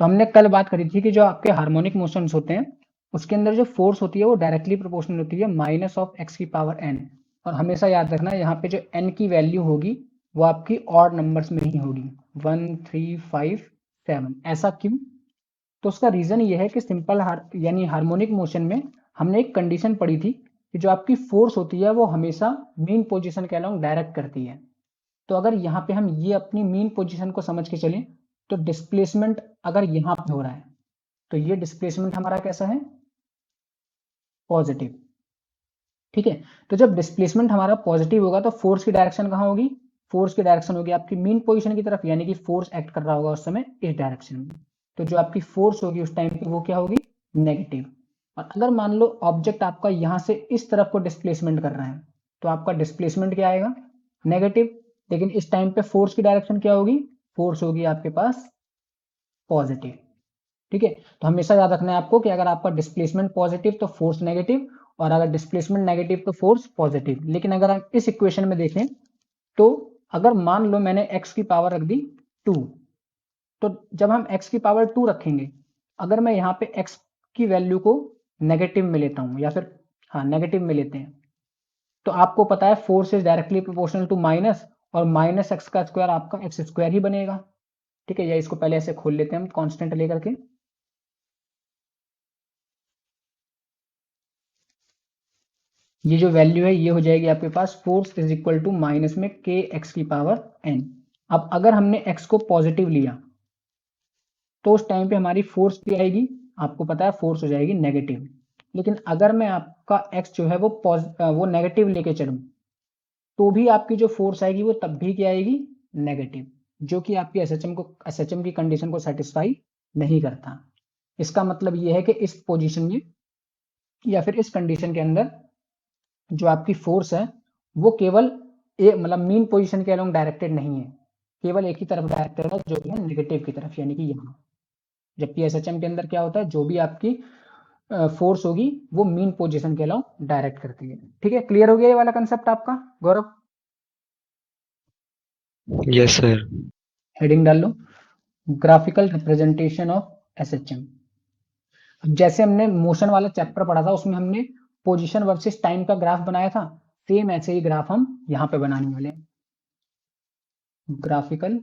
तो हमने कल बात करी थी कि जो आपके हार्मोनिक मोशंस होते हैं उसके अंदर जो फोर्स होती है वो डायरेक्टली प्रोपोर्शनल होती है माइनस ऑफ एक्स की पावर एन। और हमेशा याद रखना यहाँ पे जो एन की वैल्यू होगी वो आपकी ऑड नंबर्स में ही होगी, 1 3 5 7। ऐसा क्यों? तो उसका रीजन ये है कि सिंपल यानी हार्मोनिक मोशन में हमने एक कंडीशन पढ़ी थी कि जो आपकी फोर्स होती है वो हमेशा मीन पोजीशन के अलोंग डायरेक्ट करती है। तो अगर यहाँ पे हम ये अपनी मीन पोजीशन को समझ के चलें तो डिस्प्लेसमेंट अगर यहाँ पे हो रहा है तो ये डिस्प्लेसमेंट हमारा कैसा है? पॉजिटिव। ठीक है, तो जब डिस्प्लेसमेंट हमारा पॉजिटिव होगा तो फोर्स की डायरेक्शन कहाँ होगी? फोर्स की डायरेक्शन होगी आपकी मीन पोजीशन की तरफ, यानी कि फोर्स एक्ट कर रहा होगा उस समय इस डायरेक्शन में। तो जो आपकी फोर्स होगी उस टाइम पे वो क्या होगी? नेगेटिव। और अगर मान लो ऑब्जेक्ट आपका यहां से इस तरफ को डिस्प्लेसमेंट कर रहा है तो आपका डिस्प्लेसमेंट क्या आएगा? नेगेटिव। लेकिन इस टाइम पे फोर्स की डायरेक्शन क्या होगी? फोर्स होगी आपके पास पॉजिटिव। ठीक है, तो हमेशा याद रखना है आपको कि अगर आपका डिस्प्लेसमेंट पॉजिटिव तो फोर्स नेगेटिव, और अगर डिस्प्लेसमेंट नेगेटिव तो फोर्स पॉजिटिव। लेकिन अगर आप इस इक्वेशन में देखें तो अगर मान लो मैंने x की पावर रख दी 2, तो जब हम x की पावर 2 रखेंगे, अगर मैं यहाँ पे x की वैल्यू को नेगेटिव में लेता हूं, या फिर हाँ नेगेटिव में लेते हैं, तो आपको पता है force is directly proportional to minus, और माइनस एक्स का स्क्वायर आपका एक्स स्क्वायर ही बनेगा। ठीक है, या इसको पहले ऐसे खोल लेते हैं हम कांस्टेंट लेकर के। ये जो वैल्यू है ये हो जाएगी आपके पास force is equal to minus में के एक्स की पावर एन। अब अगर हमने एक्स को पॉजिटिव लिया तो उस टाइम पे हमारी फोर्स भी आएगी, आपको पता है फोर्स हो जाएगी नेगेटिव। लेकिन अगर मैं आपका एक्स जो है वो नेगेटिव लेके चलूं तो भी आपकी जो फोर्स आएगी वो तब भी क्या आएगी? नेगेटिव, जो कि आपकी एसएचएम की कंडीशन को सेटिस्फाई नहीं करता। इसका मतलब ये है कि इस पोजीशन में या फिर इस कंडीशन के अंदर जो आपकी फोर्स है वो केवल मतलब मीन पोजीशन के अलोंग डायरेक्टेड नहीं है, केवल एक ही तरफ डायरेक्टेड है, जो कि है नेगेटिव की तरफ, यानी कि यहाँ। जबकि एसएचएम के अंदर क्या होता है, जो भी आपकी फोर्स होगी वो मीन पोजीशन के अलाउ डायरेक्ट करती है। ठीक है, क्लियर हो गया ये वाला कंसेप्ट आपका गौरव? Yes sir. हेडिंग डाल लो, ग्राफिकल रिप्रेजेंटेशन ऑफ एसएचएम। जैसे हमने मोशन वाला चैप्टर पढ़ा था उसमें हमने पोजीशन वर्सेस टाइम का ग्राफ बनाया था, सेम ऐसे ही ग्राफ हम यहाँ पे बनाने वाले हैं। Graphical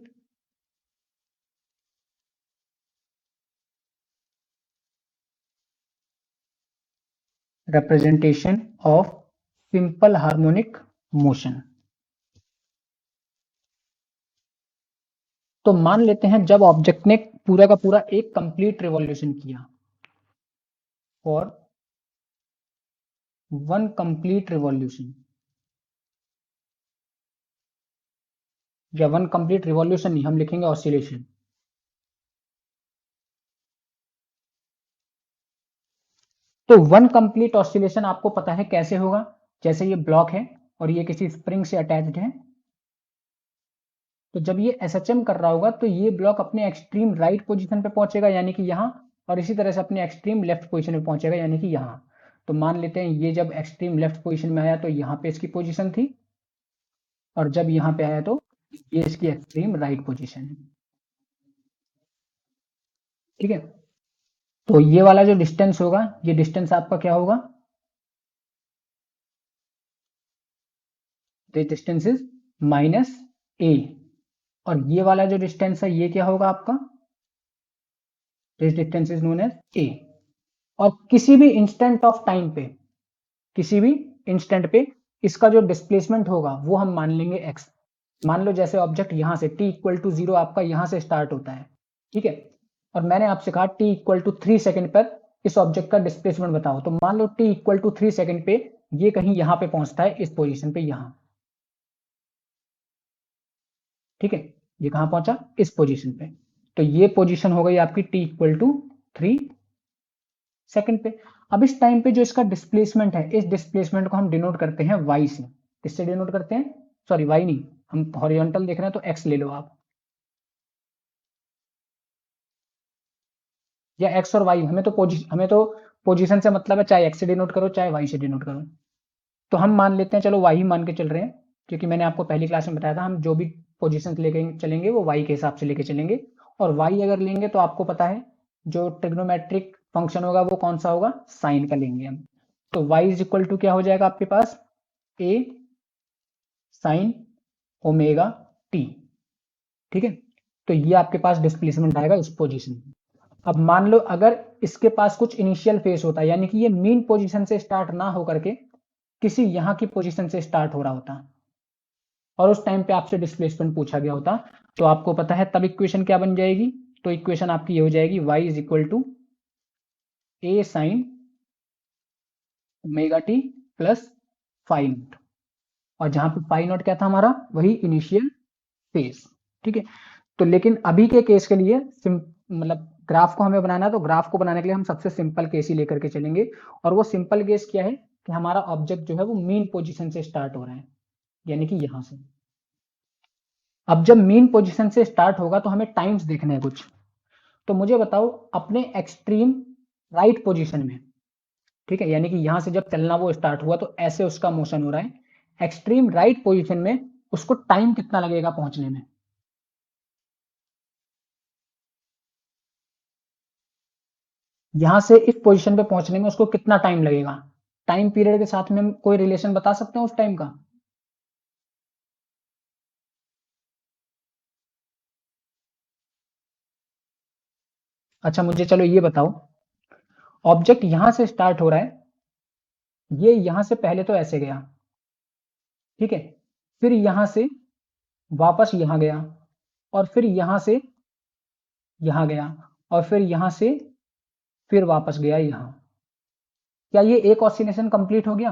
representation of simple harmonic motion. तो मान लेते हैं जब ऑब्जेक्ट ने पूरा का पूरा एक कंप्लीट रिवॉल्यूशन किया, फॉर वन कंप्लीट रिवॉल्यूशन, या वन कंप्लीट रिवॉल्यूशन नहीं, हम लिखेंगे ऑसिलेशन। तो वन कंप्लीट ऑसिलेशन आपको पता है कैसे होगा? जैसे ये ब्लॉक है और ये किसी स्प्रिंग से अटैच्ड है, तो जब ये एसएचएम कर रहा होगा तो ये ब्लॉक अपने एक्सट्रीम राइट पोजीशन पे पहुंचेगा, यानी कि यहाँ, और इसी तरह से अपने एक्सट्रीम लेफ्ट पोजीशन पे पहुंचेगा, यानी कि यहाँ। तो मान लेते हैं ये जब एक्सट्रीम लेफ्ट पोजीशन में आया तो यहाँ पे इसकी पोजीशन थी, और जब यहाँ पे आया तो ये इसकी एक्सट्रीम राइट पोजीशन है। ठीक है, तो ये वाला जो डिस्टेंस होगा, ये डिस्टेंस आपका क्या होगा? दिस डिस्टेंस इज माइनस ए। और ये वाला जो डिस्टेंस है ये क्या होगा आपका? This distance is known as A. और किसी भी इंस्टेंट ऑफ टाइम पे, किसी भी इंस्टेंट पे इसका जो डिस्प्लेसमेंट होगा वो हम मान लेंगे एक्स। मान लो जैसे ऑब्जेक्ट यहां से t इक्वल टू 0 आपका यहां से स्टार्ट होता है, ठीक है, और मैंने आपसे कहा t इक्वल टू 3 सेकंड पर इस ऑब्जेक्ट का डिस्प्लेसमेंट बताओ, तो मान लो t इक्वल टू 3 सेकंड पे ये कहीं यहां पे पहुंचता है, इस पोजीशन पे यहां। ठीक है, ये कहां पहुंचा? इस पोजीशन पे। तो ये पोजीशन हो गई आपकी t इक्वल टू 3 सेकंड पे। अब इस टाइम पे जो इसका डिस्प्लेसमेंट है, इस डिस्प्लेसमेंट को हम डिनोट करते हैं y से। किससे डिनोट करते हैं? सॉरी y नहीं, हम हॉरिजॉन्टल देख रहे हैं तो x ले लो आप, या x और y, हमें तो पोजीशन से मतलब है, चाहे x से डिनोट करो चाहे y से डिनोट करो। तो हम मान लेते हैं, चलो y ही मान के चल रहे हैं, क्योंकि मैंने आपको पहली क्लास में बताया था हम जो भी पोजीशन लेके चलेंगे वो y के हिसाब से लेके चलेंगे। और y अगर लेंगे तो आपको पता है जो ट्रिग्नोमेट्रिक फंक्शन होगा वो कौन सा होगा, साइन का लेंगे हम। तो y इज इक्वल टू क्या हो जाएगा आपके पास, a साइन ओमेगा टी। ठीक है, तो ये आपके पास डिस्प्लेसमेंट आएगा इस पोजीशन में। अब मान लो अगर इसके पास कुछ इनिशियल फेस होता, यानी कि ये मीन पोजीशन से स्टार्ट ना हो करके किसी यहां की पोजीशन से स्टार्ट हो रहा होता और उस टाइम पे आपसे डिस्प्लेसमेंट पूछा गया होता, तो आपको पता है तब इक्वेशन क्या बन जाएगी। तो इक्वेशन आपकी ये हो जाएगी y is equal to A sine omega T plus phi naught, और जहां पे फाइव नॉट क्या था हमारा, वही इनिशियल फेस। ठीक है, तो लेकिन अभी के केस के लिए मतलब ग्राफ को हमें बनाना है, तो ग्राफ को बनाने के लिए हम सबसे सिंपल केस ही लेकर के चलेंगे, और वो सिंपल केस क्या है कि हमारा ऑब्जेक्ट जो है वो मीन पोजीशन से स्टार्ट हो रहा है, यानी कि यहां से। अब जब मीन पोजीशन से स्टार्ट होगा तो हमें टाइम्स देखने हैं कुछ, तो मुझे बताओ अपने एक्सट्रीम राइट पोजीशन में, ठीक है, यानी कि यहां से जब चलना वो स्टार्ट हुआ तो ऐसे उसका मोशन हो रहा है, एक्सट्रीम राइट पोजीशन में उसको टाइम कितना लगेगा पहुंचने में। यहां से इस पोजीशन पे पहुंचने में उसको कितना टाइम लगेगा, टाइम पीरियड के साथ में हम कोई रिलेशन बता सकते हैं उस टाइम का। अच्छा मुझे चलो ये बताओ, ऑब्जेक्ट यहां से स्टार्ट हो रहा है, ये यहां से पहले तो ऐसे गया, ठीक है, फिर यहां से वापस यहां गया, और फिर यहां से यहां गया, और फिर यहां से फिर वापस गया यहां। क्या ये एक ऑसिलेशन कंप्लीट हो गया।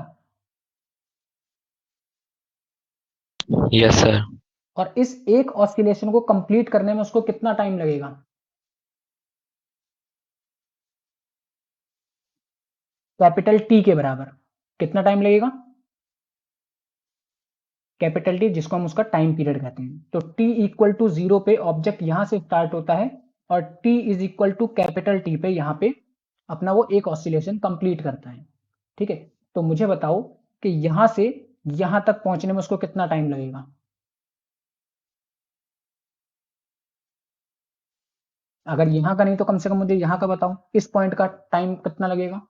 Yes sir. और इस एक ऑसिलेशन को कंप्लीट करने में उसको कितना टाइम लगेगा, कैपिटल टी के बराबर कितना टाइम लगेगा, कैपिटल टी जिसको हम उसका टाइम पीरियड कहते हैं। तो टी इक्वल टू जीरो पे ऑब्जेक्ट यहां से स्टार्ट होता है, और T is equal to capital T पे यहां पे अपना वो एक ऑसिलेशन कंप्लीट करता है। ठीक है, तो मुझे बताओ कि यहां से यहां तक पहुंचने में उसको कितना टाइम लगेगा। अगर यहां का नहीं तो कम से कम मुझे यहां का बताओ, इस पॉइंट का टाइम कितना लगेगा।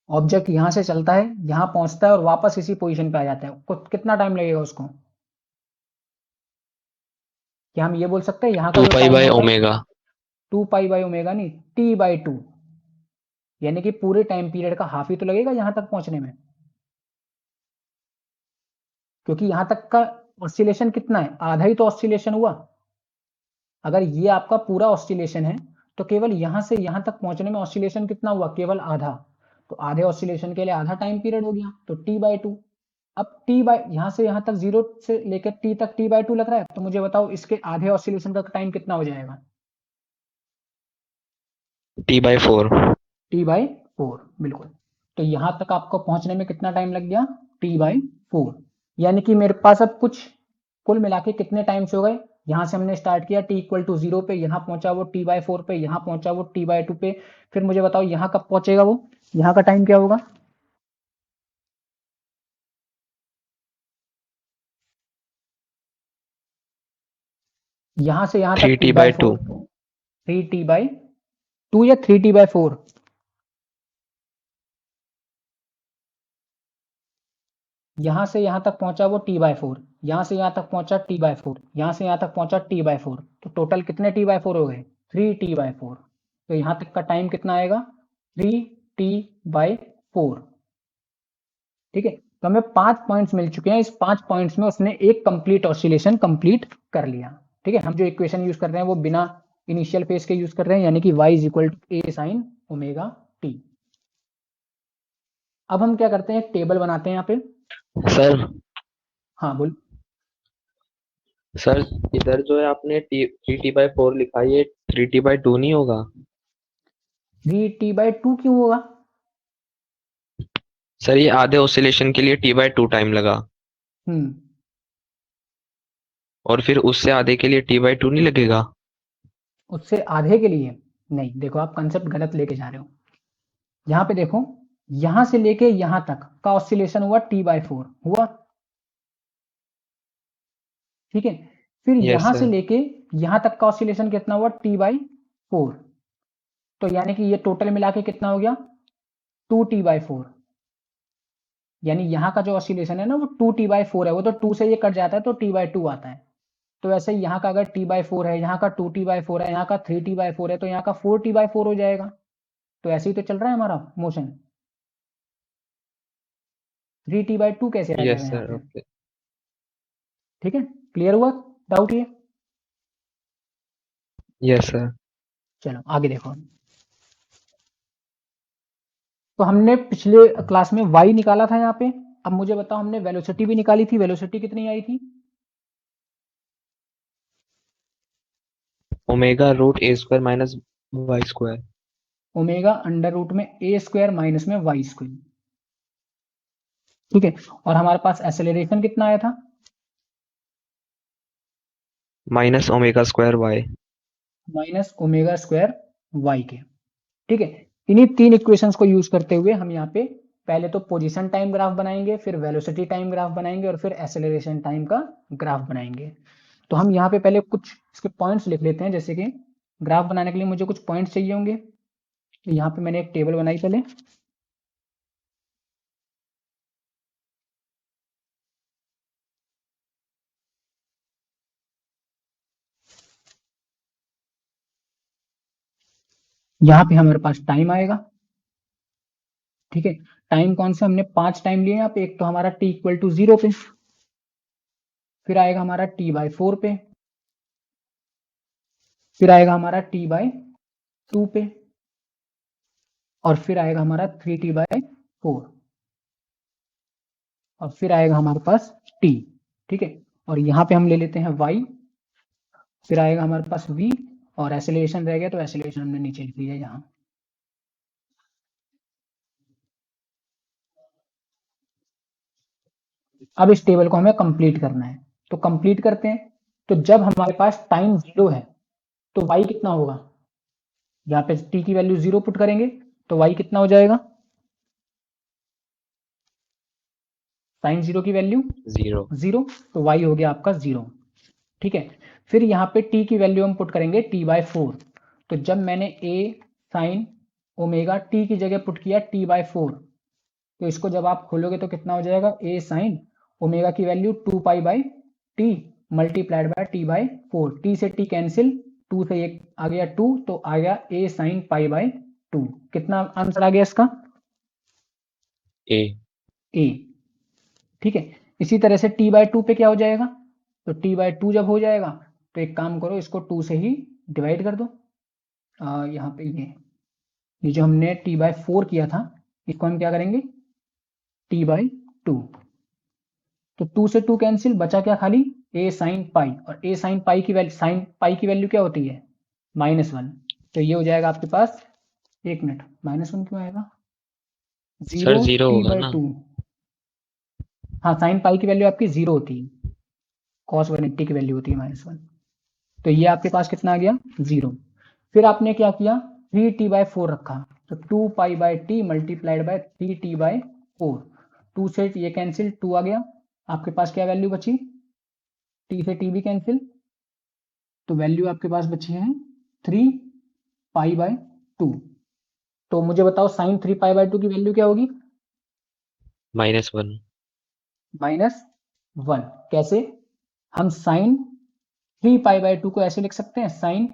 ऑब्जेक्ट यहां से चलता है, यहां पहुंचता है और वापस इसी पोजीशन पे आ जाता है, कितना टाइम लगेगा उसको। क्या हम ये बोल सकते हैं यहाँ का टू जो पाई टाइम बाय होगा, omega. Two pi by omega नहीं, टी बाई टू, यानी कि पूरे टाइम पीरियड का हाफ ही तो लगेगा यहां तक पहुंचने में, क्योंकि यहां तक का ऑसिलेशन कितना है, आधा ही तो ऑसिलेशन हुआ। अगर ये आपका पूरा ऑसिलेशन है तो केवल यहां से यहां तक पहुंचने में ऑसिलेशन कितना हुआ, केवल आधा। तो आधे ऑसिलेशन के लिए आधा टाइम पीरियड हो गया, तो टी बाई टू। अब टी बाई यहां से यहां तक जीरो से लेकर टी तक टी बाई टू लग रहा है, तो मुझे बताओ इसके आधे ऑसिलेशन का टाइम कितना हो जाएगा, T/4। टी बाई फोर, बिल्कुल। तो यहां तक आपको पहुंचने में कितना टाइम लग गया, टी बाई फोर। यानी कि मेरे पास अब कुछ कुल मिला के कितने टाइम्स हो गए, यहां से हमने स्टार्ट किया टी इक्वल टू जीरो पे, यहां पहुंचा वो टी बाई फोर पे, यहां पहुंचा वो टी बाई टू पे, फिर मुझे बताओ यहां कब पहुंचेगा वो, यहां का टाइम क्या होगा। यहां से यहां थ्री तक T T by by two four, three T by to या थ्री टी बाई फोर, यहां से यहां तक पहुंचा वो टी बाई फोर, यहां से यहां तक पहुंचा टी बाई फोर, यहां से यहां तक पहुंचा टी बाई फोर, तो टोटल कितने टी बाई फोर हो गए, थ्री टी बाई फोर। तो यहां तक का टाइम कितना आएगा, थ्री टी बाई फोर। ठीक है, तो हमें 5 पॉइंट्स मिल चुके हैं, इस 5 पॉइंट्स में उसने एक कंप्लीट ऑसिलेशन कंप्लीट कर लिया। ठीक है, हम जो इक्वेशन यूज कर रहे हैं वो बिना इनिशियल फेज के यूज कर रहे हैं, यानी कि y is equal to A sine omega T. अब हम क्या करते हैं, एक टेबल बनाते हैं यहाँ पे। सर। हाँ बोल। सर, इधर जो है आपने थ्री टी बाई फोर लिखा है, ये 3T/2 नहीं होगा। थ्री टी बाई टू क्यों होगा। सर, ये आधे ऑसिलेशन के लिए T/2 टाइम लगा, हम्म, और फिर उससे आधे के लिए T/2 नहीं लगेगा। उससे आधे के लिए नहीं, देखो आप कंसेप्ट गलत लेके जा रहे हो। यहाँ पे देखो, यहां से लेके यहां तक का ऑसिलेशन हुआ टी बाई फोर हुआ, ठीक है। फिर यस यहां से सर। लेके यहां तक का ऑसिलेशन कितना हुआ, T/4। तो यानी कि ये टोटल मिला के कितना हो गया, 2T/4। यानी यहाँ का जो ऑसिलेशन है ना वो 2T/4 है, वो तो 2 से ये कट जाता है तो T/2 आता है। तो ऐसे ही यहाँ का अगर T/4 है, यहाँ का 2T/4 है, यहाँ का 3T/4 है, तो यहाँ का 4T/4 हो जाएगा। तो ऐसे ही तो चल रहा है हमारा मोशन। 3T/2 कैसे आ जाएगा यस यहाँ सर। पे। ओके। ठीक है, क्लियर हुआ डाउट ये। Yes sir. चलो आगे देखो। तो हमने पिछले क्लास में y निकाला था यहाँ पे। अब मुझे बताओ, हमने वेलोसिटी भी निकाली थी, वेलोसिटी कितनी आई थी। Omega root a square minus y square. Omega under root में a स्क्वायर माइनस में y स्क्वायर। ठीक है, और हमारे पास एक्सेलरेशन कितना आया था, minus omega square y. Minus omega square y के। ठीक है, इन्हीं तीन इक्वेशंस को यूज करते हुए हम यहाँ पे पहले तो पोजीशन टाइम ग्राफ बनाएंगे, फिर वेलोसिटी टाइम ग्राफ बनाएंगे, और फिर एक्सेलरेशन टाइम का ग्राफ बनाएंगे। तो हम यहाँ पे पहले कुछ इसके पॉइंट्स लिख लेते हैं, जैसे कि ग्राफ बनाने के लिए मुझे कुछ पॉइंट्स चाहिए होंगे। तो यहाँ पे मैंने एक टेबल बनाई पहले। यहाँ पे हमारे पास टाइम आएगा। ठीक है, टाइम कौन से हमने 5 टाइम लिए यहाँ पे। एक तो हमारा t=0 पे, फिर आएगा हमारा T/4 पे, फिर आएगा हमारा T/2 पे, और फिर आएगा हमारा 3T/4, और फिर आएगा हमारे पास t। ठीक है, और यहाँ पे हम ले लेते हैं y, फिर आएगा हमारे पास v, और एक्सेलरेशन रह गया तो एक्सेलरेशन हमने नीचे लिख दिया यहाँ। अब इस टेबल को हमें कंप्लीट करना है, तो कंप्लीट करते हैं। तो जब हमारे पास टाइम 0 है तो y कितना होगा, यहाँ पे t की वैल्यू 0 पुट करेंगे तो y कितना हो जाएगा, साइन 0 की वैल्यू जीरो। 0, तो y हो गया आपका 0। ठीक है, फिर यहाँ पे t की वैल्यू हम पुट करेंगे T/4। तो जब मैंने a साइन ओमेगा t की जगह पुट किया T/4, तो इसको जब आप खोलोगे तो कितना हो जाएगा, a साइन ओमेगा की value 2π/t multiplied by T/4। t से t कैंसिल, 2 से एक आ गया 2, तो आ गया a साइन π/2। कितना आंसर आ गया इसका, ए। a। ठीक है, इसी तरह से T/2 पे क्या हो जाएगा, तो T/2 जब हो जाएगा तो एक काम करो, इसको 2 से ही डिवाइड कर दो। यहाँ पे ये जो हमने T/4 किया था, इसको हम क्या करेंगे, T/2। तो 2 से 2 कैंसिल, बचा क्या खाली a साइन पाई, और a साइन पाई की वैल्यू, साइन पाई की वैल्यू क्या होती है, -1। तो ये हो जाएगा आपके पास, एक मिनट, -1 क्यों आएगा, सर 0 जीरो होगा ना। T/2। हाँ, साइन पाई की वैल्यू आपकी 0 होती है, cos 180 की वैल्यू होती है -1। तो ये आपके पास कितना आ गया, 0। फिर आपने क्या किया, 3T/4 रखा, तो 2π/t मल्टीप्लाइड बाय 3T/4। 2 से ये कैंसिल, 2 आ गया, आपके पास क्या वैल्यू बची, t से t भी कैंसिल, तो वैल्यू आपके पास बची है 3π/2। तो मुझे बताओ साइन 3π/2 की वैल्यू क्या होगी, -1। -1। कैसे, हम साइन 3π/2 को ऐसे लिख सकते हैं, साइन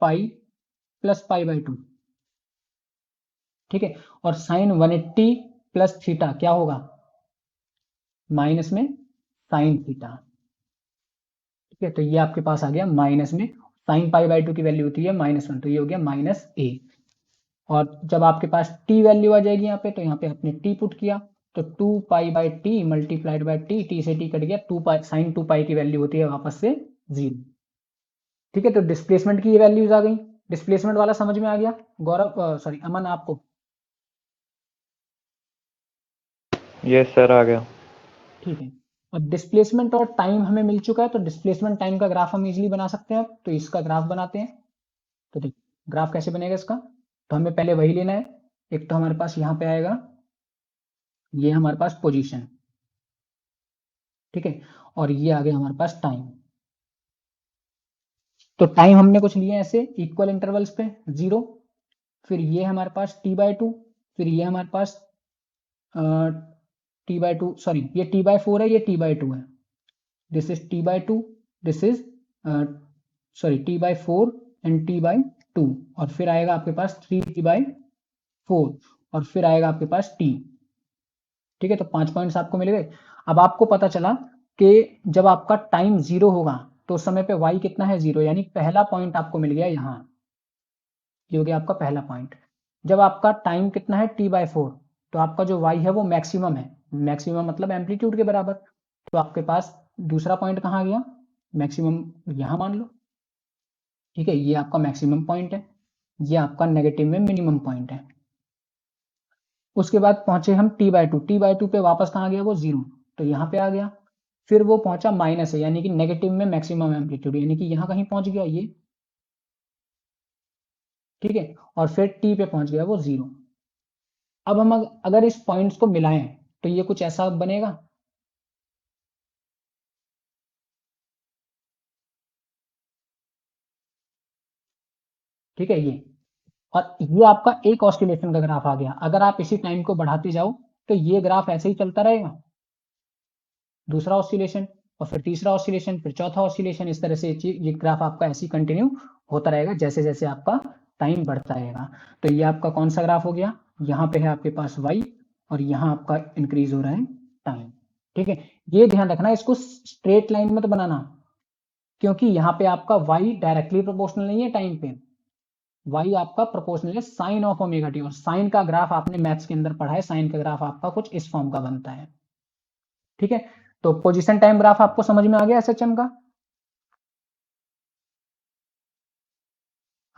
पाई प्लस π/2। ठीक है, और साइन 180 प्लस थीटा क्या होगा, माइनस में साइन थीटा। ठीक है, तो ये आपके पास आ गया माइनस में, साइन π/2 की वैल्यू होती है -1, तो ये हो गया -a। और जब आपके पास t वैल्यू आ जाएगी यहाँ पे, तो यहाँ पे आपने t पुट किया, तो 2π/t मल्टीप्लाइड बाय t से t कट गया, 2π साइन 2π की वैल्यू होती है वापस से 0। ठीक है, तो डिस्प्लेसमेंट की ये वैल्यूज आ गई। डिस्प्लेसमेंट वाला समझ में आ गया गौरव, सॉरी अमन आपको। यस सर, आ गया। ठीक है, अब डिस्प्लेसमेंट और टाइम हमें मिल चुका है, तो डिस्प्लेसमेंट टाइम का ग्राफ हम इजीली बना सकते हैं। अब तो इसका ग्राफ बनाते हैं। तो देखिए ग्राफ कैसे बनेगा इसका, तो हमें पहले वही लेना है। एक तो हमारे पास यहाँ पे आएगा, ये हमारे पास पोजीशन, ठीक है, और ये आ गया हमारे पास टाइम। तो टाइम हमने कुछ लिए ऐसे इक्वल इंटरवल्स पे 0, फिर ये हमारे पास t/2, फिर ये हमारे पास t/2, सॉरी ये t/4 है, ये t/2 है, this is t/2, this is sorry t/4 and t/2, और फिर आएगा आपके पास 3t/4, और फिर आएगा आपके पास t। ठीक है, तो 5 पॉइंट्स आपको मिल गए। अब आपको पता चला कि जब आपका टाइम 0 होगा तो उस समय पे y कितना है 0, यानी पहला पॉइंट आपको मिल गया यहाँ, ये हो गया आपका पहला पॉइंट। जब आपका टाइम कितना है t/4, तो आपका जो y है वो मैक्सिमम है, मैक्सिमम मतलब एम्पलीट्यूड के बराबर, तो आपके पास दूसरा पॉइंट कहाँ गया, मैक्सिमम यहाँ मान लो। ठीक है, ये आपका मैक्सिमम पॉइंट है, ये आपका नेगेटिव में मिनिमम पॉइंट है। उसके बाद पहुंचे हम t/2, t/2 पे वापस कहाँ गया वो 0, तो यहाँ पे आ गया। फिर वो पहुंचा माइनस है, यानी कि नेगेटिव में मैक्सिमम एम्पलीट्यूड, यानी कि यहाँ कहीं पहुंच गया ये। ठीक है, और फिर t पे पहुंच गया वो 0। अब हम अगर इस पॉइंट्स को मिलाएं तो ये कुछ ऐसा बनेगा। ठीक है, ये और ये आपका एक ऑस्किलेशन का ग्राफ आ गया। अगर आप इसी टाइम को बढ़ाते जाओ तो ये ग्राफ ऐसे ही चलता रहेगा, दूसरा ऑस्किलेशन और फिर तीसरा ऑस्किलेशन, फिर चौथा ऑस्किलेशन, इस तरह से ये ग्राफ आपका ऐसे ही कंटिन्यू होता रहेगा जैसे जैसे आपका टाइम बढ़ता रहेगा। तो ये आपका कौन सा ग्राफ हो गया, यहाँ पे है आपके पास y और यहाँ आपका इंक्रीज हो रहा है टाइम। ठीक है, ये ध्यान रखना, इसको स्ट्रेट लाइन मत बनाना, क्योंकि यहाँ पे आपका y डायरेक्टली प्रोपोर्शनल नहीं है टाइम पे, y आपका प्रोपोर्शनल है साइन ऑफ ओमेगा टी, और साइन का ग्राफ आपने मैथ्स के अंदर पढ़ा है, साइन का ग्राफ आपका कुछ इस फॉर्म का बनता है। ठीक है, तो पोजीशन टाइम ग्राफ आपको समझ में आ गया एसएचएम का।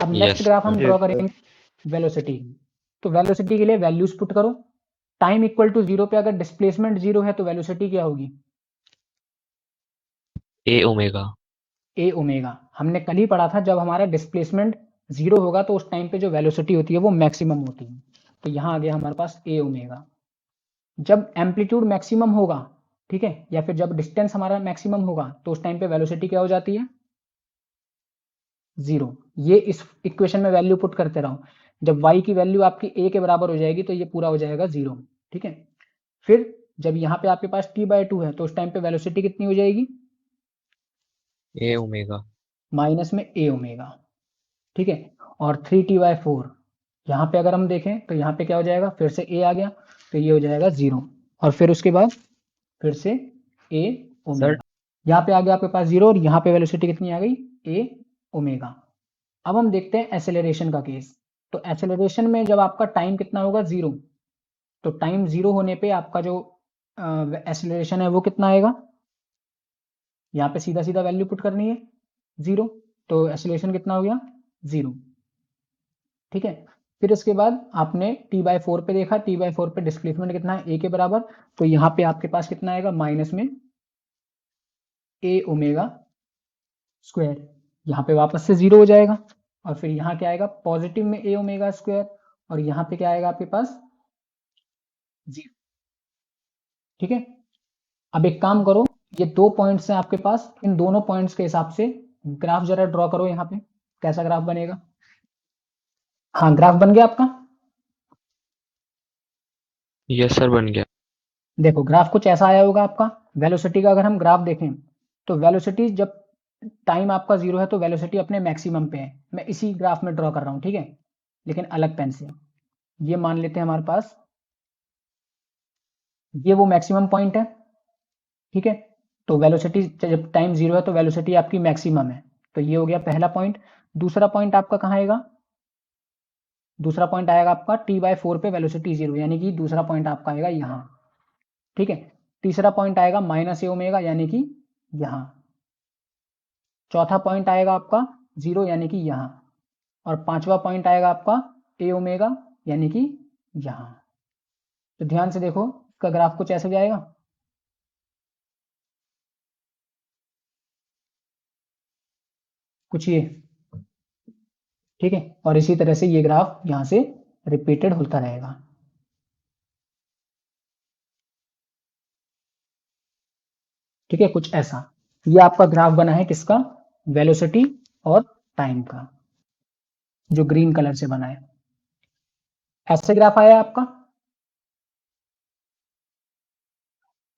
अब नेक्स्ट यस ग्राफ हम Yes, ड्रॉ sir. करेंगे वेलोसिटी। तो वेलोसिटी के लिए वैल्यूज पुट करो। टाइम इक्वल टू 0 पे अगर डिस्प्लेसमेंट 0 है तो वेलोसिटी क्या होगी, ए ओमेगा। ए ओमेगा। हमने कल ही पढ़ा था जब हमारा डिस्प्लेसमेंट 0 होगा तो उस टाइम पे जो वेलोसिटी होती है वो मैक्सिमम होती है, तो यहाँ आ गया हमारे पास ए ओमेगा। जब एम्पलीट्यूड मैक्सिमम होगा, ठीक है, या फिर जब डिस्टेंस हमारा मैक्सिमम होगा तो उस टाइम पे वेलोसिटी क्या हो जाती है, 0। ये इस इक्वेशन में वैल्यू पुट करते रहो, जब y की वैल्यू आपकी a के बराबर हो जाएगी तो ये पूरा हो जाएगा 0। ठीक है, फिर जब यहाँ पे आपके पास t/2 है तो उस टाइम पे वेलोसिटी कितनी हो जाएगी, ए ओमेगा। माइनस में a ओमेगा। ठीक है, और 3t/4 यहाँ पे अगर हम देखें तो यहाँ पे क्या हो जाएगा, फिर से a आ गया तो ये हो जाएगा 0, और फिर उसके बाद फिर से a ओमेगा, यहाँ पे आ गया आपके पास 0, और यहाँ पे वेलोसिटी कितनी आ गई, a ओमेगा। अब हम देखते हैं एसेलरेशन का केस। तो एसेलरेशन में जब आपका टाइम कितना होगा 0, तो टाइम 0 होने पे आपका जो एसेलरेशन है वो कितना आएगा, यहाँ पे सीधा सीधा वैल्यू पुट करनी है 0, तो एसेलरेशन कितना हो गया 0। ठीक है, फिर इसके बाद आपने t/4 पे देखा, t/4 पे डिस्प्लेसमेंट कितना है a के बराबर, तो यहाँ पे आपके पास कितना आएगा, माइनस में a ओमेगा स्क्वायर, यहाँ पे वापस से 0 हो जाएगा, और फिर यहाँ क्या आएगा, पॉजिटिव में a ओमेगा स्क्वायर, और यहाँ पे क्या आएगा आपके पास 0। ठीक है, अब एक काम करो, ये 2 पॉइंट्स हैं आपके पास, इन दोनों पॉइंट्स के हिसाब से ग्राफ जरा ड्रॉ करो। यहाँ पे कैसा ग्राफ बनेगा, हाँ ग्राफ बन गया आपका। यस सर, बन गया। देखो ग्राफ कुछ ऐसा आया होगा आपका, वेलोसिटी का अगर हम ग्राफ देखें तो वेलोसिटी जब टाइम आपका 0 है तो वेलोसिटी अपने मैक्सिमम पे है। मैं इसी ग्राफ में ड्रॉ कर रहा हूँ, ठीक है, लेकिन अलग पेन से। ये मान लेते हैं हमारे पास ये वो मैक्सिमम पॉइंट है। ठीक है, तो वेलोसिटी जब टाइम 0 है तो वेलोसिटी आपकी मैक्सिमम है, तो ये हो गया पहला पॉइंट। दूसरा पॉइंट आपका कहाँ आएगा, दूसरा पॉइंट आएगा आपका t/4 पे वेलोसिटी 0, यानी कि दूसरा पॉइंट आपका आएगा यहाँ। ठीक है, तीसरा पॉइंट आएगा माइनस ए ओमेगा, यानी कि यहाँ। चौथा पॉइंट आएगा आपका 0, यानी कि यहाँ, और पांचवा पॉइंट आएगा आपका ए ओमेगा, यानी कि यहाँ। तो ध्यान से देखो, इसका ग्राफ कुछ ऐसे जाएगा, कुछ ये। ठीक है, और इसी तरह से ये ग्राफ यहाँ से रिपीटेड होता रहेगा। ठीक है, कुछ ऐसा। ये आपका ग्राफ बना है किसका, वेलोसिटी और टाइम का, जो ग्रीन कलर से बना है। ऐसे ग्राफ आया आपका।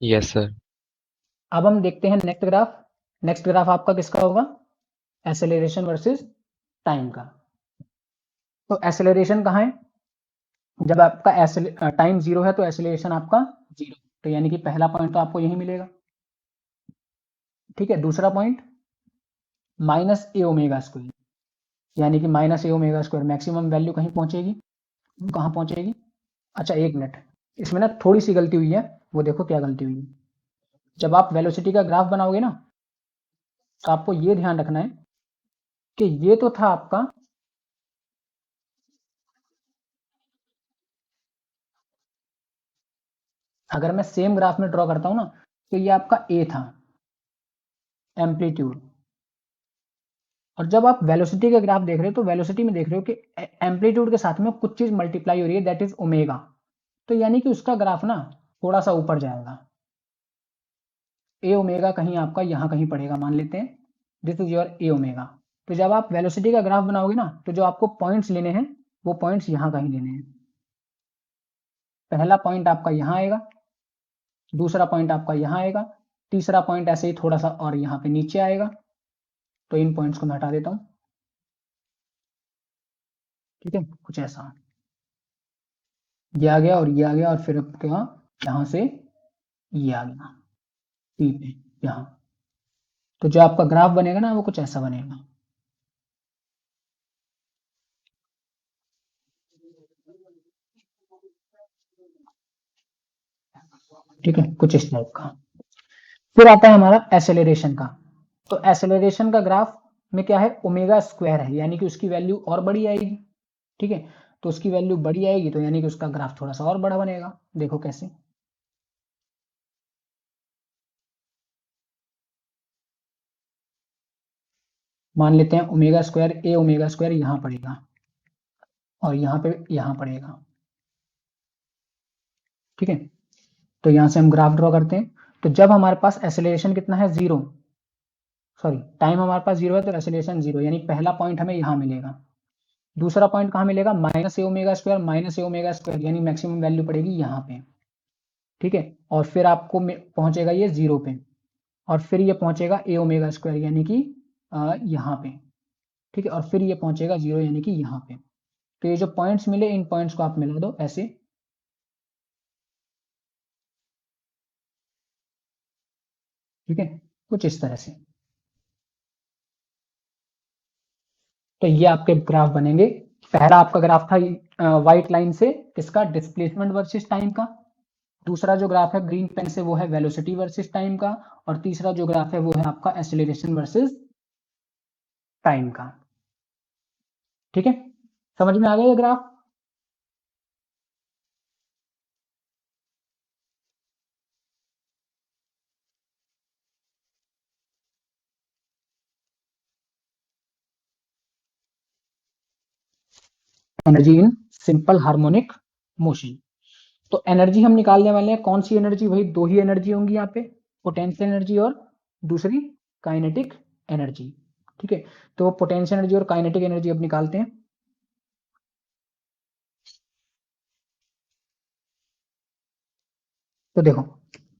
Yes sir. अब हम देखते हैं नेक्स्ट ग्राफ। नेक्स्ट ग्राफ आपका किसका होगा, एक्सेलरेशन वर्सेस टाइम का। तो एक्सेलरेशन कहाँ है, जब आपका टाइम 0 है तो एक्सेलरेशन आपका 0, तो यानी कि पहला पॉइंट तो आपको यही मिलेगा। ठीक है, दूसरा पॉइंट माइनस ए ओमेगा स्क्वायर, यानी कि माइनस ए ओमेगा स्क्वायर मैक्सिमम वैल्यू कहीं पहुंचेगी, कहाँ पहुंचेगी। अच्छा एक मिनट, इसमें ना थोड़ी सी गलती हुई है, वो देखो क्या गलती हुई है। जब आप वेलोसिटी का ग्राफ बनाओगे ना, तो आपको ये ध्यान रखना है कि ये तो था आपका, अगर मैं सेम ग्राफ में ड्रॉ करता हूं ना, तो ये आपका ए था, एम्पलीट्यूड। और जब आप वेलोसिटी का ग्राफ देख रहे हो, तो वेलोसिटी में देख रहे हो कि एम्पलीट्यूड के साथ में कुछ चीज मल्टीप्लाई हो रही है, दैट इज ओमेगा। तो यानी कि उसका ग्राफ ना थोड़ा सा ऊपर जाएगा। ए ओमेगा कहीं आपका यहां कहीं पड़ेगा, मान लेते हैं this is your A omega. तो जब आप वेलोसिटी का ग्राफ बनाओगे ना, तो जो आपको पॉइंट्स लेने हैं वो पॉइंट्स यहां कहीं लेने हैं। पहला पॉइंट आपका यहां आएगा, दूसरा पॉइंट आपका यहां आएगा, तीसरा पॉइंट ऐसे ही थोड़ा सा और यहाँ पे नीचे आएगा। तो इन पॉइंट्स को मैं हटा देता हूं। ठीक है, कुछ ऐसा ये आ गया और ये आ गया, और फिर क्या, यहाँ से ये आ गया पी पे यहाँ। तो जो आपका ग्राफ बनेगा ना, वो कुछ ऐसा बनेगा। ठीक है, कुछ इस टाइप का। फिर आता है हमारा एसेलरेशन का। तो एसेलरेशन का ग्राफ में क्या है, ओमेगा स्क्वायर है, यानी कि उसकी वैल्यू और बड़ी आएगी। ठीक है, तो उसकी वैल्यू बड़ी आएगी, तो यानी कि उसका ग्राफ थोड़ा सा और बड़ा बनेगा। देखो कैसे, मान लेते हैं ओमेगा स्क्वायर, ए ओमेगा स्क्वायर यहां पड़ेगा और यहाँ पे यहाँ पड़ेगा। ठीक है, तो यहां से हम ग्राफ ड्रॉ करते हैं। तो जब हमारे पास एसेलरेशन कितना है, 0, सॉरी टाइम हमारे पास 0 है, तो एसेलरेशन 0, यानी पहला पॉइंट हमें यहाँ मिलेगा। दूसरा पॉइंट कहाँ मिलेगा, माइनस ए ओमेगा स्क्वायर, माइनस ए ओमेगा स्क्वायर, यानी मैक्सिमम वैल्यू पड़ेगी यहाँ पे। ठीक है, और फिर आपको पहुंचेगा ये 0 पे, और फिर ये पहुंचेगा ए ओमेगा स्क्वायर, यानी कि यहाँ पे। ठीक है, और फिर ये पहुंचेगा 0, यानी कि यहाँ पे। तो ये जो पॉइंट्स मिले, इन पॉइंट्स को आप मिला दो ऐसे। ठीक है, कुछ इस तरह से। तो ये आपके ग्राफ बनेंगे। पहला आपका ग्राफ था व्हाइट लाइन से किसका, डिस्प्लेसमेंट वर्सेस टाइम का। दूसरा जो ग्राफ है ग्रीन पेन से, वो है वेलोसिटी वर्सेस टाइम का। और तीसरा जो ग्राफ है वो है आपका एक्सेलरेशन वर्सेस टाइम का। ठीक है, समझ में आ गया ये graph. Energy in simple harmonic motion. तो एनर्जी हम निकालने वाले हैं, कौन सी एनर्जी, वही दो ही एनर्जी होंगी यहाँ पे, पोटेंशियल एनर्जी और दूसरी काइनेटिक एनर्जी। ठीक है, तो पोटेंशियल एनर्जी और काइनेटिक एनर्जी अब निकालते हैं। तो देखो,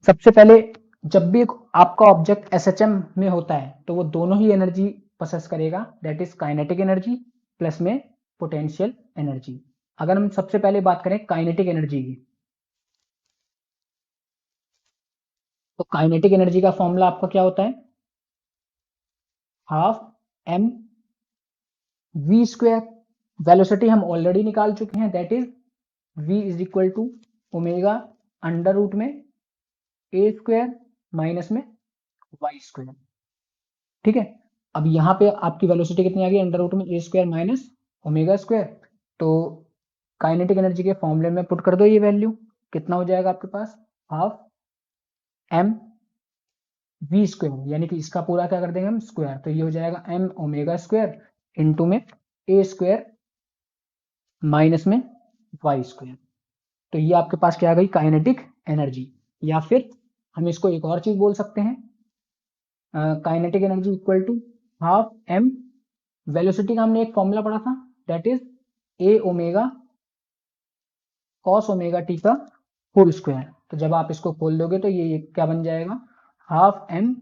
सबसे पहले जब भी आपका ऑब्जेक्ट एसएचएम में होता है, तो वो दोनों ही एनर्जी प्रोसेस करेगा, that is kinetic energy plus में पोटेंशियल एनर्जी। अगर हम सबसे पहले बात करें काइनेटिक एनर्जी की, तो काइनेटिक एनर्जी का फॉर्मूला आपका क्या होता है, half M V square. Velocity हम ऑलरेडी निकाल चुके हैं, that is v is equal to omega under root में ए स्क्वायर माइनस में वाई स्क्वायर। ठीक है, अब यहाँ पे आपकी वेलोसिटी कितनी आ गई, अंडर रूट में ए स्क्वायर माइनस ओमेगा स्क्वायर। तो काइनेटिक एनर्जी के फॉर्मूले में पुट कर दो ये वैल्यू, कितना हो जाएगा आपके पास, हाफ एम वी स्क्वायर, यानी कि इसका पूरा क्या कर देंगे हम स्क्वायर, तो ये हो जाएगा एम ओमेगा स्क्वायर इंटू में ए स्क्वायर माइनस में वाई स्क्वायर। तो ये आपके पास क्या आ गई, काइनेटिक एनर्जी। या फिर हम इसको एक और चीज बोल सकते हैं, kinetic energy equal to half M velocity का हमने एक फॉर्मूला पढ़ा था, that is A omega cos omega T का होल स्क्वायर। तो जब आप इसको खोल दोगे तो ये क्या बन जाएगा, half M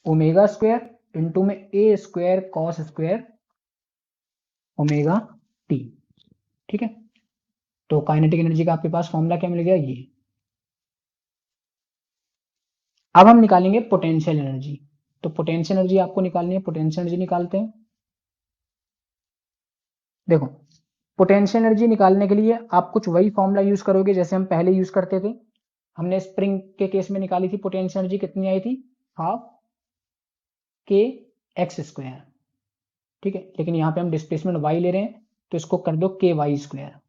omega square into में ए square cos square omega T. ठीक है, तो काइनेटिक एनर्जी का आपके पास फॉर्मूला क्या मिल गया, ये। अब हम निकालेंगे पोटेंशियल एनर्जी। तो पोटेंशियल एनर्जी आपको निकालनी है, पोटेंशियल एनर्जी निकालते हैं। देखो, पोटेंशियल एनर्जी निकालने के लिए आप कुछ वही फॉर्मूला यूज करोगे जैसे हम पहले यूज करते थे। हमने स्प्रिंग के केस में निकाली थी पोटेंशियल एनर्जी, कितनी आई थी, हाफ के एक्स स्क्वायर। ठीक है, लेकिन यहाँ पे हम डिस्प्लेसमेंट वाई ले रहे हैं तो इसको कर दो के वाई स्क्वायर।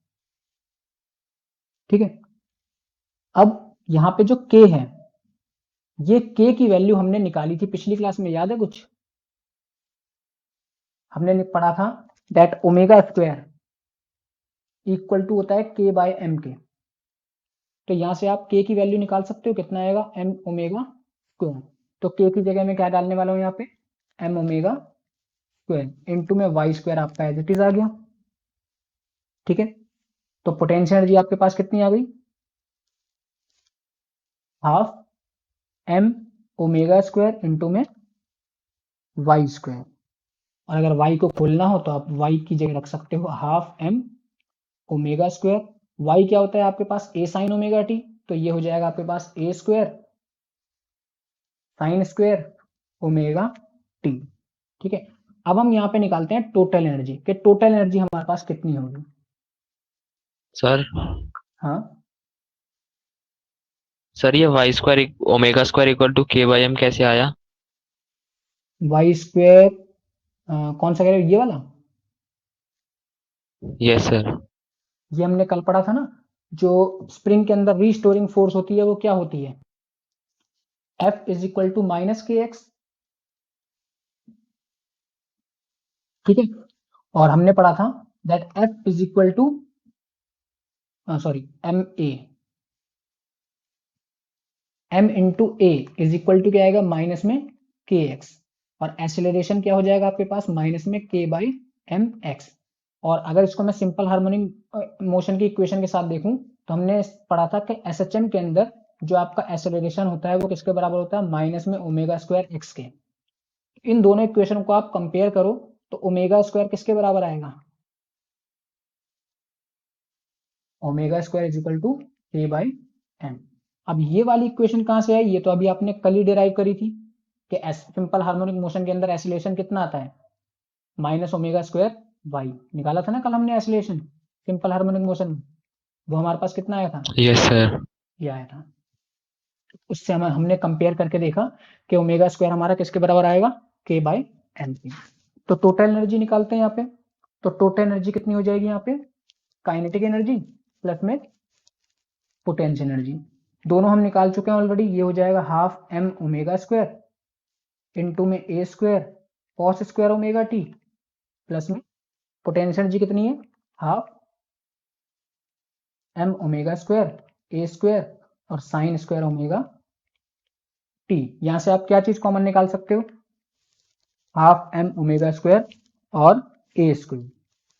ठीक है, अब यहाँ पे जो के है, ये के की वैल्यू हमने निकाली थी पिछली क्लास में, याद है कुछ, हमने पढ़ा था that omega square equal to होता है के बाय एम के। तो यहां से आप के की वैल्यू निकाल सकते हो, कितना आएगा, एम ओमेगा स्क्वायर। तो के की जगह में क्या डालने वाला हूं यहाँ पे, एम ओमेगा स्क्वायर इंटू में वाई स्क्वायर आपका एज इट इज आ गया। ठीक है, तो पोटेंशियल एनर्जी आपके पास कितनी आ गई, half M omega square into में वाई स्क्वायर। और अगर y को खोलना हो तो आप y की जगह रख सकते हो half M omega square. y क्या होता है आपके पास, a साइन ओमेगा टी, तो ये हो जाएगा आपके पास a square sine square omega T. ठीक है, अब हम यहाँ पे निकालते हैं टोटल एनर्जी, कि टोटल एनर्जी हमारे पास कितनी होगी। सर हाँ, सर ये Y square omega square equal to K by M कैसे आया? वाई स्क्वायर कौन सा कह रहे हो, ये वाला, यस सर। ये हमने कल पढ़ा था ना, जो स्प्रिंग के अंदर रीस्टोरिंग फोर्स होती है वो क्या होती है, F is equal to minus K X. ठीक है, और हमने पढ़ा था that F is equal to sorry m into A is equal to क्या आएगा, माइनस में के एक्स, और एक्सेलरेशन क्या हो जाएगा आपके पास, माइनस में के बाई एम एक्स। और अगर इसको मैं सिंपल हार्मोनिक मोशन की इक्वेशन के साथ देखूं तो हमने पढ़ा था कि एसएचएम के अंदर जो आपका एक्सेलरेशन होता है वो किसके बराबर होता है, माइनस में ओमेगा स्क्वायर एक्स के। इन दोनों इक्वेशन को आप कंपेयर करो तो ओमेगा स्क्वायर किसके बराबर आएगा, omega square is equal to K by M. अब ये वाली इक्वेशन कहां से आई, ये तो अभी आपने कल ही डिराइव करी थी कि सिंपल हार्मोनिक मोशन के अंदर एक्सीलरेशन कितना आता है, माइनस ओमेगा स्क्वायर वाई। निकाला था ना कल हमने एक्सीलरेशन सिंपल हार्मोनिक मोशन में, वो हमारे पास कितना आया था, यस सर। ये आया था। उससे हमने कंपेयर करके देखा कि ओमेगा स्क्वायर हमारा किसके बराबर आएगा, के बाय एम के। तो टोटल एनर्जी निकालते हैं यहाँ पे, तो टोटल एनर्जी कितनी हो जाएगी यहाँ पे, काइनेटिक एनर्जी प्लस में पोटेंशियल एनर्जी, दोनों हम निकाल चुके हैं ऑलरेडी। ये हो जाएगा half M omega square into में ए square cos square omega T plus में पोटेंशियल एनर्जी कितनी है, half M omega square a square और साइन स्क्वायर ओमेगा टी। यहां से आप क्या चीज कॉमन निकाल सकते हो, हाफ एम ओमेगा स्क्वायर और ए स्क्वायर,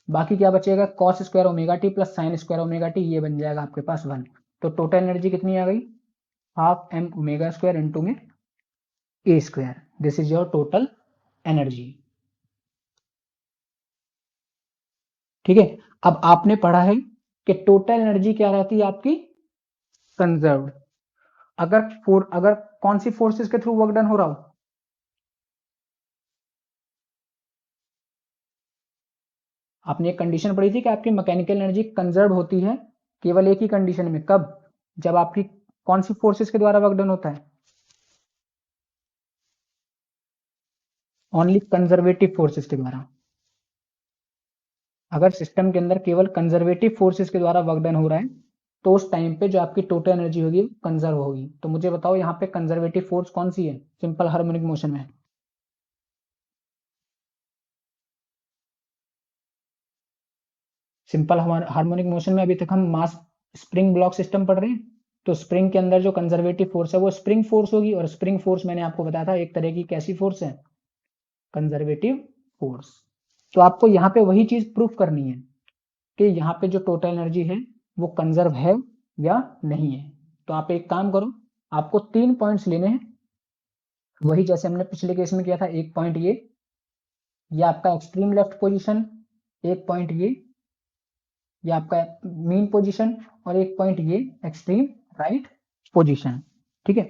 बाकी क्या बचेगा, cos square omega T plus sign square omega T, ये बन जाएगा आपके पास 1। तो टोटल एनर्जी कितनी आ गई, half M omega square into में ए square, this is your total energy. ठीक है, अब आपने पढ़ा है कि टोटल एनर्जी क्या रहती है आपकी, कंजर्व्ड। अगर कौन सी फोर्सेस के थ्रू वर्क डन हो रहा हो, आपने एक कंडीशन पढ़ी थी कि आपकी मैकेनिकल एनर्जी कंजर्व होती है केवल एक ही कंडीशन में, कब, जब आपकी कौन सी फोर्सेस के द्वारा वर्क डन होता है, ओनली कंजर्वेटिव फोर्सेस के द्वारा। अगर सिस्टम के अंदर केवल कंजर्वेटिव फोर्सेस के द्वारा वर्क डन हो रहा है तो उस टाइम पे जो आपकी टोटल एनर्जी होगी कंजर्व होगी। तो मुझे बताओ यहाँ पे कंजर्वेटिव फोर्स कौन सी है सिंपल हार्मोनिक मोशन में, सिंपल हार्मोनिक मोशन में अभी तक हम मास स्प्रिंग ब्लॉक सिस्टम पढ़ रहे हैं, तो स्प्रिंग के अंदर जो कंजर्वेटिव फोर्स है वो स्प्रिंग फोर्स होगी, और स्प्रिंग फोर्स मैंने आपको बताया था एक तरह की कैसी फोर्स है, कंजर्वेटिव फोर्स। तो आपको यहाँ पे वही चीज प्रूफ करनी है कि यहाँ पे जो टोटल एनर्जी है वो कंजर्व है या नहीं है। तो आप एक काम करो, आपको 3 पॉइंट्स लेने हैं, वही जैसे हमने पिछले केस में किया था। एक पॉइंट ये आपका एक्सट्रीम लेफ्ट पोजीशन, एक पॉइंट ये आपका मीन पोजीशन, और एक पॉइंट ये एक्सट्रीम राइट पोजीशन। ठीक है,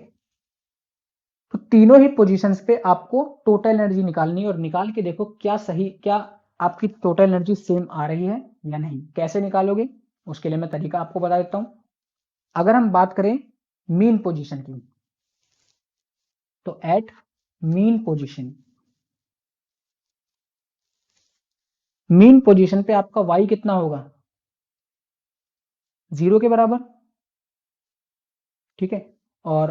तो तीनों ही पोजीशंस पे आपको टोटल एनर्जी निकालनी है और निकाल के देखो क्या सही, क्या आपकी टोटल एनर्जी सेम आ रही है या नहीं। कैसे निकालोगे उसके लिए मैं तरीका आपको बता देता हूं। अगर हम बात करें मीन पोजीशन की, तो एट मीन पोजीशन पे आपका y कितना होगा, 0 के बराबर। ठीक है, और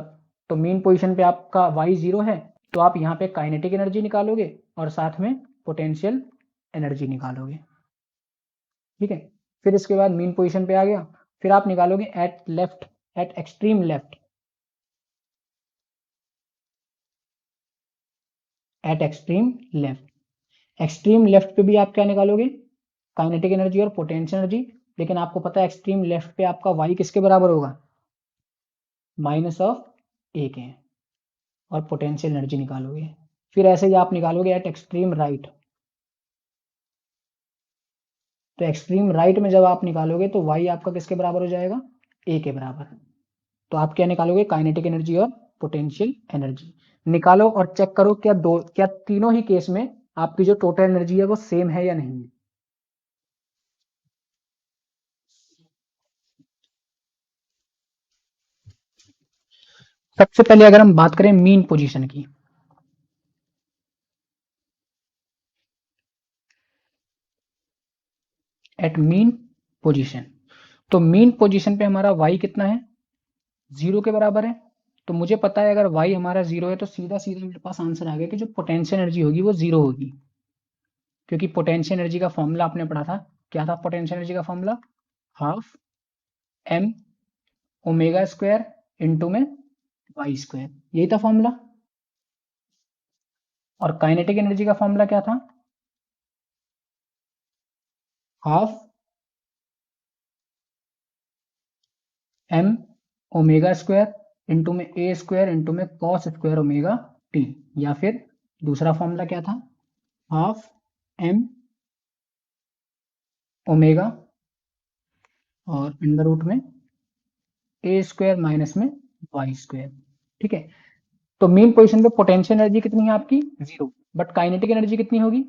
तो मीन पोजीशन पे आपका y 0 है, तो आप यहाँ पे काइनेटिक एनर्जी निकालोगे और साथ में पोटेंशियल एनर्जी निकालोगे। ठीक है, फिर इसके बाद मीन पोजीशन पे आ गया, फिर आप निकालोगे eight extreme left, extreme left पे भी आप क्या निकालोगे, काइनेटिक एनर्जी और पोटेंशियल एनर्जी। लेकिन आपको पता है एक्सट्रीम लेफ्ट पे आपका y किसके बराबर होगा, -1 के, और पोटेंशियल एनर्जी निकालोगे। फिर ऐसे ही आप निकालोगे एट एक्सट्रीम राइट, तो एक्सट्रीम राइट में जब आप निकालोगे तो y आपका किसके बराबर हो जाएगा, a के बराबर। तो आप क्या निकालोगे, काइनेटिक एनर्जी और पोटेंशियल एनर्जी निकालो और चेक करो क्या तीनों ही केस में आपकी जो टोटल एनर्जी है वो सेम है या नहीं है। सबसे पहले अगर हम बात करें मीन पोजीशन की, एट मीन पोजीशन, तो मीन पोजीशन पे हमारा y कितना है, 0 के बराबर है। तो मुझे पता है अगर y हमारा 0 है तो सीधा सीधा मेरे पास आंसर आ गया कि जो पोटेंशियल एनर्जी होगी वो 0 होगी, क्योंकि पोटेंशियल एनर्जी का फॉर्मूला आपने पढ़ा था। क्या था पोटेंशियल एनर्जी का formula, half m omega square into में y स्क्वायर, यही था फॉर्मूला। और काइनेटिक एनर्जी का फॉर्मूला क्या था, half m omega square into में a स्क्वायर इंटू में कॉस स्क्वायर ओमेगा t, या फिर दूसरा फॉर्मूला क्या था, हाफ m ओमेगा और अंडर रूट में a स्क्वायर माइनस में y स्क्वायर। ठीक है, तो मेन पोजीशन पे पोटेंशियल एनर्जी कितनी है आपकी, 0, बट काइनेटिक एनर्जी कितनी होगी,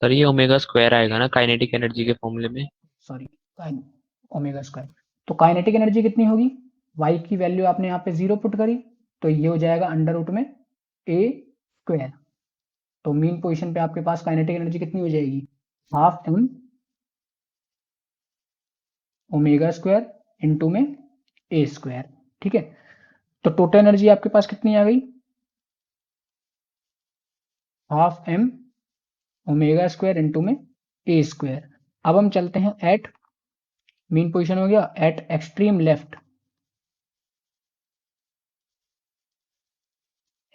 सर ये ओमेगा स्क्वायर आएगा ना काइनेटिक एनर्जी के फॉर्मूले में। Sorry omega square. तो काइनेटिक एनर्जी कितनी होगी, y की वैल्यू आपने यहाँ पे 0 पुट करी, तो ये हो जाएगा अंडर रूट में a स्क्वायर। तो मेन पोजीशन पे आपके पास काइनेटिक एनर्जी कितनी हो जाएगी, half m omega square into में a स्क्वायर। ठीक है, तो टोटल एनर्जी आपके पास कितनी आ गई, half m omega square into में a स्क्वायर। अब हम चलते हैं एट मीन पोजीशन हो गया, eight extreme left,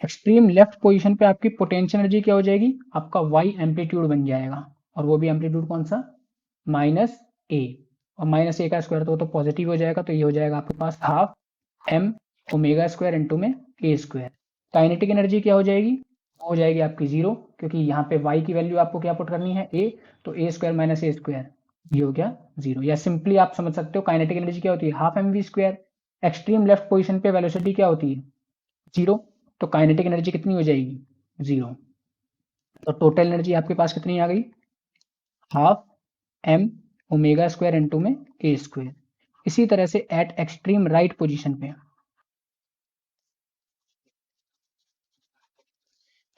extreme left position पे आपकी पोटेंशियल एनर्जी क्या हो जाएगी, आपका y एम्पलीट्यूड बन जाएगा, और वो भी एम्पलीट्यूड कौन सा, -a, और -a का स्क्वायर तो पॉजिटिव हो जाएगा, तो ये हो जाएगा आपके पास half m omega square into में a स्क्वायर। काइनेटिक एनर्जी क्या हो जाएगी, हो जाएगी आपकी 0, क्योंकि यहाँ पे y की वैल्यू आपको क्या पुट करनी है, a, तो a square minus a square, ये हो गया 0। या सिंपली आप समझ सकते हो काइनेटिक एनर्जी क्या होती है, half mv square. Extreme left position पे वेलोसिटी क्या होती है, 0, तो काइनेटिक एनर्जी कितनी हो जाएगी, 0। तो टोटल एनर्जी आपके पास कितनी आ गई, half m omega square into में a स्क्वायर। इसी तरह से एट एक्सट्रीम राइट पोजीशन पे,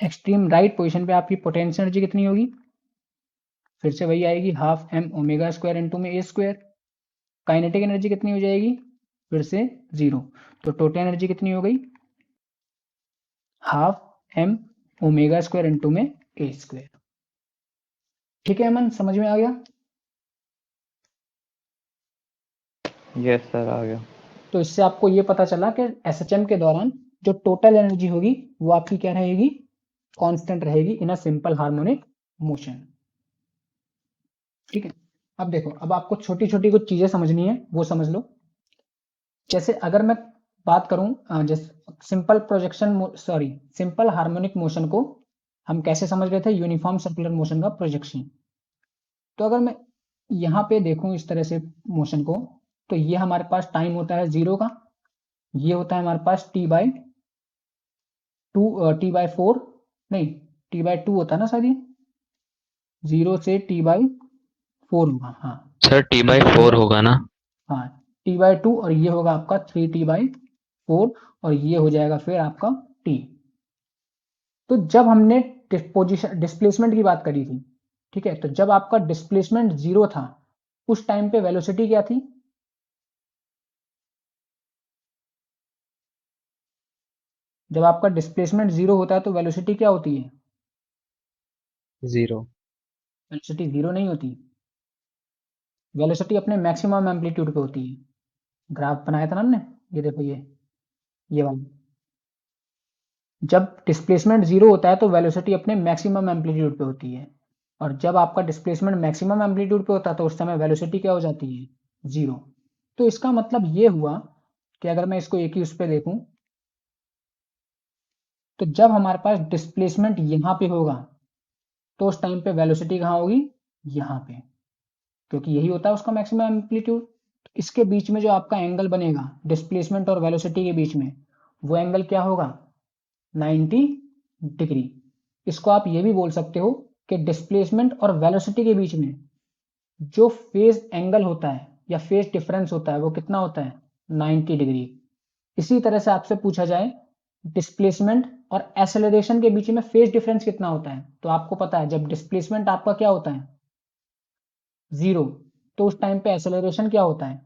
एक्सट्रीम राइट पोजीशन पे आपकी पोटेंशियल एनर्जी कितनी होगी, फिर से वही आएगी, half m omega square into में a स्क्वायर। काइनेटिक एनर्जी कितनी हो जाएगी, फिर से 0, तो टोटल एनर्जी कितनी हो गई, half m omega square into में a स्क्वायर। ठीक है अमन, समझ में आ गया। यस सर आ गया। तो इससे आपको ये पता चला कि एसएचएम के दौरान जो टोटल एनर्जी होगी वो आपकी क्या रहेगी, कांस्टेंट रहेगी इन अ सिंपल हार्मोनिक मोशन। ठीक है, अब देखो, अब आपको छोटी छोटी कुछ चीजें समझनी है, वो समझ लो। जैसे अगर मैं बात करूं, जैसे simple projection, sorry, simple harmonic motion को हम कैसे समझ रहे थे, यूनिफॉर्म सर्कुलर मोशन का प्रोजेक्शन। तो अगर मैं यहाँ पे देखूं इस तरह से मोशन को, तो ये हमारे पास टाइम होता है 0 का, ये होता है हमारे पास t/4, नहीं, t/2 होता है ना सर, ये 0 से t/4 होगा, हाँ सर ये t/4 होगा, होगा ना? हाँ t/2, और ये होगा आपका 3t/4, और ये हो जाएगा फिर आपका t। तो जब हमने पोजीशन डिस्प्लेसमेंट की बात करी थी, ठीक है, तो जब आपका डिस्प्लेसमेंट 0 था, उस टाइम पे वेलोसिटी क्या थी? जब आपका डिस्प्लेसमेंट 0 होता है तो वेलोसिटी क्या होती है? 0। वेलोसिटी 0 नहीं होती, वेलोसिटी अपने मैक्सिमम एम्पलीट्यूड पे होती है। ग्राफ बनाया था ना हमने, ये देखो, ये वाला। जब डिस्प्लेसमेंट 0 होता है तो वेलोसिटी अपने मैक्सिमम एम्पलीट्यूड पे होती है, और जब आपका डिस्प्लेसमेंट मैक्सिमम एम्पलीट्यूड पे होता है तो उस समय वेलोसिटी क्या हो जाती है? 0। तो इसका मतलब ये हुआ कि अगर मैं इसको एक ही उस पे देखूं, तो जब हमारे पास डिस्प्लेसमेंट यहाँ पे होगा, तो उस टाइम पे वेलोसिटी कहाँ होगी? यहाँ पे, क्योंकि यही होता है उसका मैक्सिमम एम्पलीट्यूड। इसके बीच में जो आपका एंगल बनेगा डिस्प्लेसमेंट और वेलोसिटी के बीच में, वो एंगल क्या होगा? 90 डिग्री। इसको आप ये भी बोल सकते हो कि डिस्प्लेसमेंट और वेलोसिटी के बीच में जो फेज एंगल होता है या फेज डिफरेंस होता है, वो कितना होता है? 90 डिग्री। इसी तरह से आपसे पूछा जाए डिस्प्लेसमेंट और एक्सेलरेशन के बीच में फेज डिफरेंस कितना होता है, तो आपको पता है जब डिस्प्लेसमेंट आपका क्या होता है? 0, तो उस टाइम पे एक्सेलरेशन क्या होता है?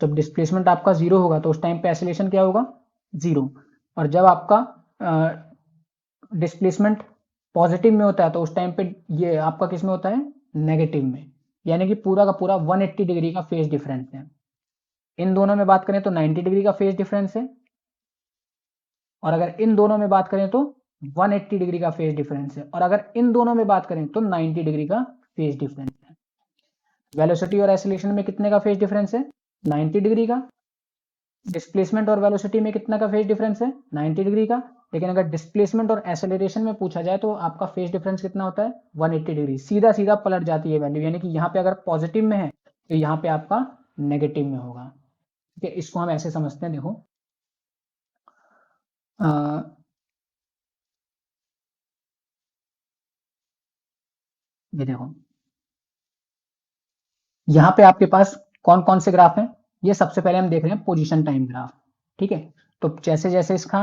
जब डिस्प्लेसमेंट आपका 0 होगा तो उस टाइम पे एक्सेलरेशन क्या होगा? 0। और जब आपका डिस्प्लेसमेंट पॉजिटिव में होता है तो उस टाइम पे ये आपका किस में होता है? नेगेटिव में। यानी कि पूरा का पूरा 180 डिग्री का फेज डिफरेंस है। इन दोनों में बात करें तो 90 डिग्री का फेज डिफरेंस है, और अगर इन दोनों में बात करें तो 180 डिग्री का फेज डिफरेंस है, और अगर इन दोनों में बात करें तो 90 डिग्री का फेज डिफरेंस है। वेलोसिटी और एक्सीलरेशन में कितने का फेज डिफरेंस है? 90 डिग्री का। डिस्प्लेसमेंट और वेलोसिटी में कितना का फेज डिफरेंस है? 90 डिग्री का। लेकिन अगर डिस्प्लेसमेंट और एक्सेलरेशन में पूछा जाए तो आपका फेज डिफरेंस कितना होता है? 180 डिग्री। सीधा सीधा पलट जाती है वैल्यू, यानी कि यहाँ पे अगर पॉजिटिव में है तो यहाँ पे आपका नेगेटिव में होगा। ठीक है, इसको हम ऐसे समझते हैं, देखो, ये देखो, यहाँ पे आपके पास कौन कौन से ग्राफ हैं? ये सबसे पहले हम देख रहे हैं पोजीशन टाइम ग्राफ। ठीक है, तो जैसे जैसे इसका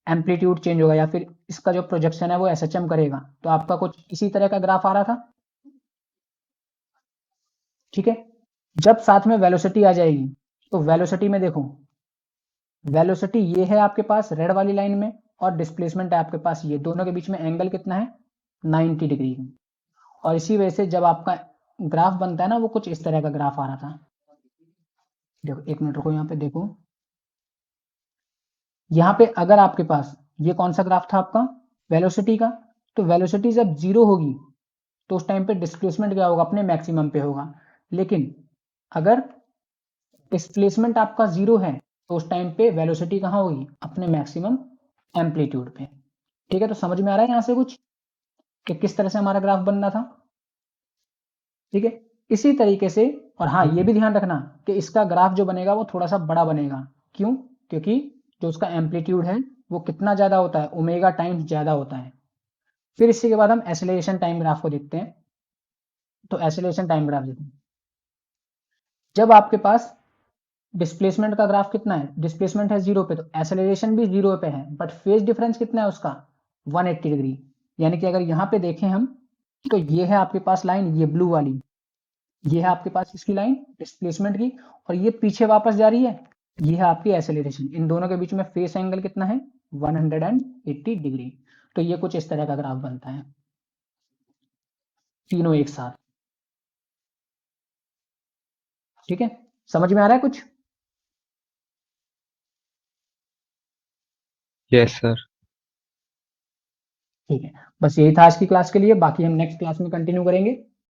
एम्पलीट्यूड चेंज होगा या फिर इसका जो प्रोजेक्शन है वो एसएचएम करेगा, तो आपका कुछ इसी तरह का ग्राफ आ रहा था। ठीक है, जब साथ में वेलोसिटी आ जाएगी, तो वेलोसिटी में देखो, वेलोसिटी ये है आपके पास रेड वाली लाइन में, और डिस्प्लेसमेंट है आपके पास ये, दोनों के बीच में एंगल कितना है? 90 डिग्री। और इसी वजह से जब आपका ग्राफ बनता है ना, वो कुछ इस तरह का ग्राफ आ रहा था। देखो, एक मिनट रुको, यहाँ पे देखो, यहाँ पे अगर आपके पास ये कौन सा ग्राफ था आपका? वेलोसिटी का। तो वेलोसिटी जब 0 होगी तो उस टाइम पे डिस्प्लेसमेंट क्या होगा? अपने मैक्सिमम पे होगा। लेकिन अगर डिस्प्लेसमेंट आपका 0 है तो उस टाइम पे वेलोसिटी कहाँ होगी? अपने मैक्सिमम एम्पलीट्यूड पे। ठीक है, तो समझ में आ रहा है यहाँ से कुछ कि किस तरह से हमारा ग्राफ बनना था? ठीक है, इसी तरीके से, और हाँ, ये भी ध्यान रखना कि इसका ग्राफ जो बनेगा वो थोड़ा सा बड़ा बनेगा। क्यों? क्योंकि जो उसका एम्पलीट्यूड है वो कितना ज्यादा होता है? ओमेगा टाइम्स ज्यादा होता है। फिर इसी के बाद हम एसिलेशन टाइम ग्राफ को देखते हैं। तो एसिलेशन टाइम ग्राफ देखो, जब आपके पास डिस्प्लेसमेंट का ग्राफ कितना है? डिस्प्लेसमेंट है 0 पे, तो एसेलरेशन भी 0 पे है, बट फेज डिफरेंस कितना है उसका? 180 डिग्री। यानी कि अगर यहाँ पे देखें हम, तो ये है आपके पास लाइन, ये ब्लू वाली, ये है आपके पास इसकी लाइन डिस्प्लेसमेंट की, और ये पीछे वापस जा रही है, ये है आपकी एसेलरेशन। इन दोनों के बीच में फेस एंगल कितना है? 180 डिग्री। तो ये कुछ इस तरह का ग्राफ बनता है, तीनों एक साथ। ठीक है, समझ में आ रहा है कुछ? Yes sir. ठीक है, बस यही था आज की क्लास के लिए, बाकी हम नेक्स्ट क्लास में कंटिन्यू करेंगे।